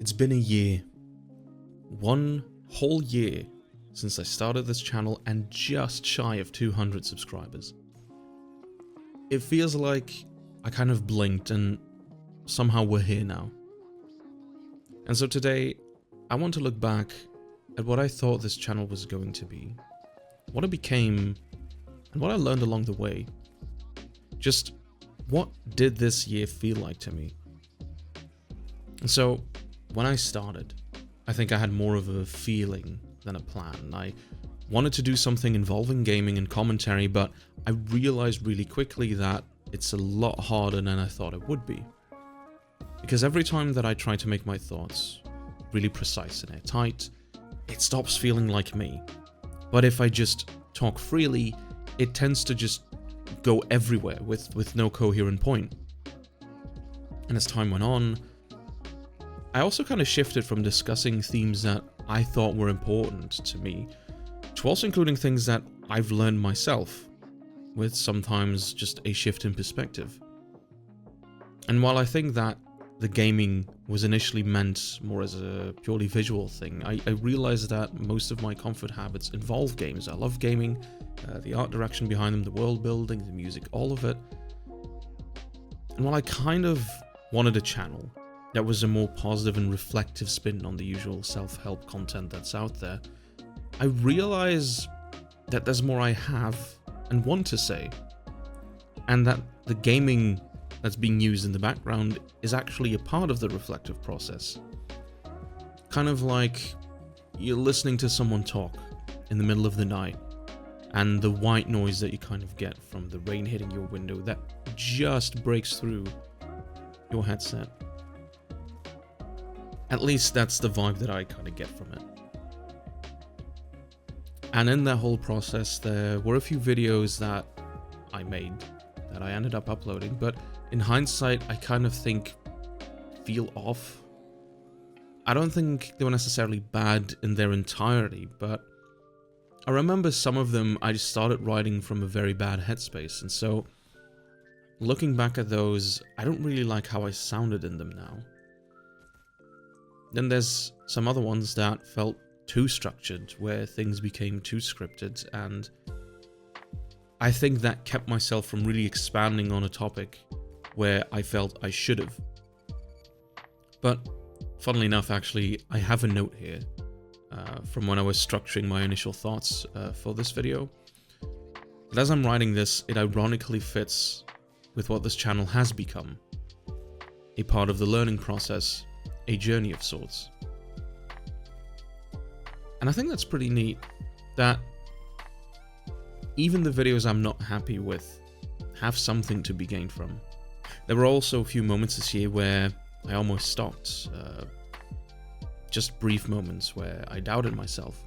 It's been a year. One whole year since I started this channel and just shy of 200 subscribers. It feels like I kind of blinked and somehow we're here now. And so today, I want to look back at what I thought this channel was going to be, what it became, and what I learned along the way. Just what did this year feel like to me? And so, when I started, I think I had more of a feeling than a plan. I wanted to do something involving gaming and commentary, but I realized really quickly that it's a lot harder than I thought it would be. Because every time that I try to make my thoughts really precise and airtight, it stops feeling like me. But if I just talk freely, it tends to just go everywhere with no coherent point. And as time went on, I also kind of shifted from discussing themes that I thought were important to me to also including things that I've learned myself, with sometimes just a shift in perspective. And while I think that the gaming was initially meant more as a purely visual thing, I realized that most of my comfort habits involve games. I love gaming, the art direction behind them, the world building, the music, all of it. And while I kind of wanted a channel that was a more positive and reflective spin on the usual self-help content that's out there, I realize that there's more I have and want to say, and that the gaming that's being used in the background is actually a part of the reflective process. Kind of like you're listening to someone talk in the middle of the night, and the white noise that you kind of get from the rain hitting your window that just breaks through your headset. At least that's the vibe that I kind of get from it. And in that whole process, there were a few videos that I made that I ended up uploading, but in hindsight, I kind of think feel off. I don't think they were necessarily bad in their entirety, but I remember some of them I just started writing from a very bad headspace, and so looking back at those, I don't really like how I sounded in them now. Then there's some other ones that felt too structured, where things became too scripted, and I think that kept myself from really expanding on a topic where I felt I should have. But funnily enough, actually, I have a note here from when I was structuring my initial thoughts for this video. But as I'm writing this, it ironically fits with what this channel has become. A part of the learning process, a journey of sorts. And I think that's pretty neat, that even the videos I'm not happy with have something to be gained from. There were also a few moments this year where I almost stopped, just brief moments where I doubted myself.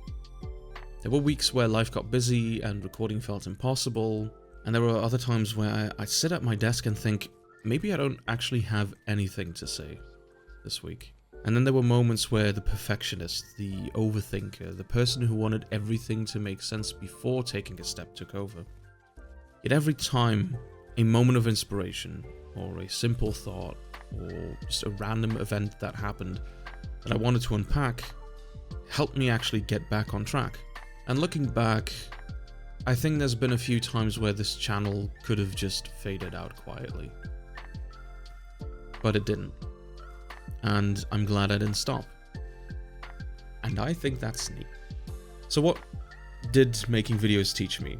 There were weeks where life got busy and recording felt impossible, and there were other times where I'd sit at my desk and think, maybe I don't actually have anything to say this week. And then there were moments where the perfectionist, the overthinker, the person who wanted everything to make sense before taking a step took over. Yet every time a moment of inspiration, or a simple thought, or just a random event that happened that I wanted to unpack, helped me actually get back on track. And looking back, I think there's been a few times where this channel could have just faded out quietly. But it didn't. And I'm glad I didn't stop. And I think that's neat. So what did making videos teach me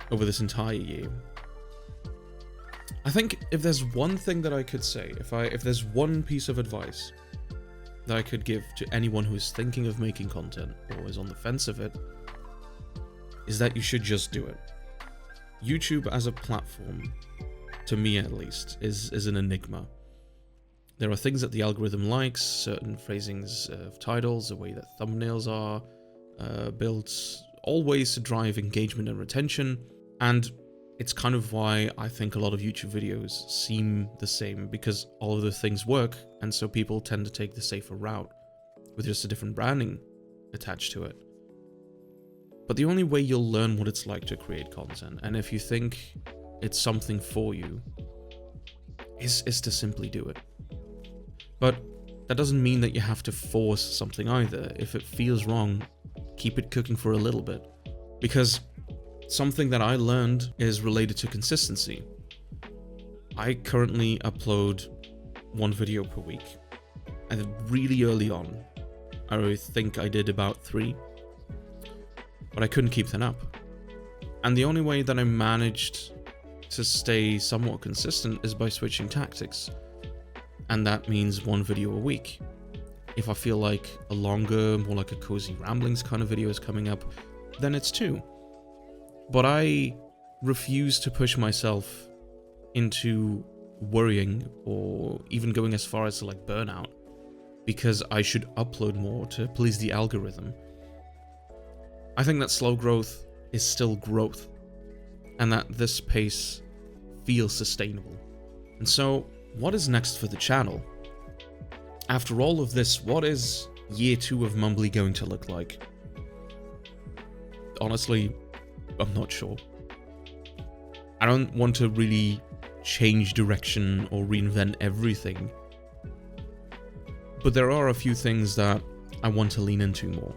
over this entire year? I think if there's one thing that I could say, if there's one piece of advice that I could give to anyone who is thinking of making content or is on the fence of it, is that you should just do it. YouTube as a platform, to me at least, is an enigma. There are things that the algorithm likes, certain phrasings of titles, the way that thumbnails are built, all ways to drive engagement and retention, and it's kind of why I think a lot of YouTube videos seem the same, because all of the things work, and so people tend to take the safer route, with just a different branding attached to it. But the only way you'll learn what it's like to create content, and if you think it's something for you, is to simply do it. But that doesn't mean that you have to force something either. If it feels wrong, keep it cooking for a little bit. Because something that I learned is related to consistency. I currently upload 1 video per week. And really early on, I think I did about 3. But I couldn't keep that up. And the only way that I managed to stay somewhat consistent is by switching tactics. And that means 1 video a week. If I feel like a longer, more like a cozy ramblings kind of video is coming up, then it's 2. But I refuse to push myself into worrying or even going as far as to like burnout because I should upload more to please the algorithm. I think that slow growth is still growth and that this pace feels sustainable. And so, what is next for the channel? After all of this, what is year 2 of Mumbleey going to look like? Honestly, I'm not sure. I don't want to really change direction or reinvent everything, but there are a few things that I want to lean into more.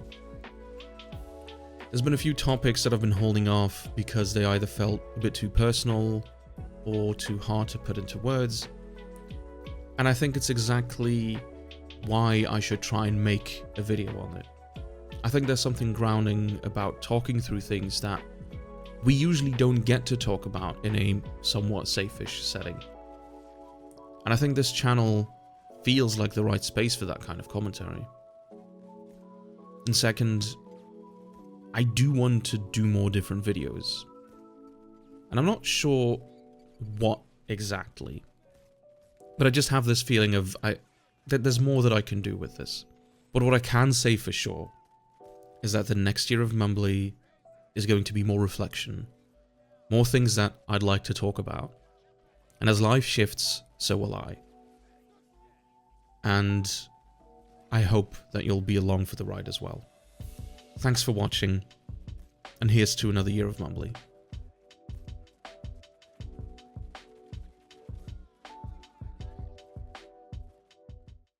There's been a few topics that I've been holding off because they either felt a bit too personal or too hard to put into words, and I think it's exactly why I should try and make a video on it. I think there's something grounding about talking through things that we usually don't get to talk about in a somewhat safe-ish setting. And I think this channel feels like the right space for that kind of commentary. And second, I do want to do more different videos. And I'm not sure what exactly, but I just have this feeling of that there's more that I can do with this. But what I can say for sure is that the next year of Mumbleey is going to be more reflection, more things that I'd like to talk about. And as life shifts, so will I. And I hope that you'll be along for the ride as well. Thanks for watching, and here's to another year of Mumbleey.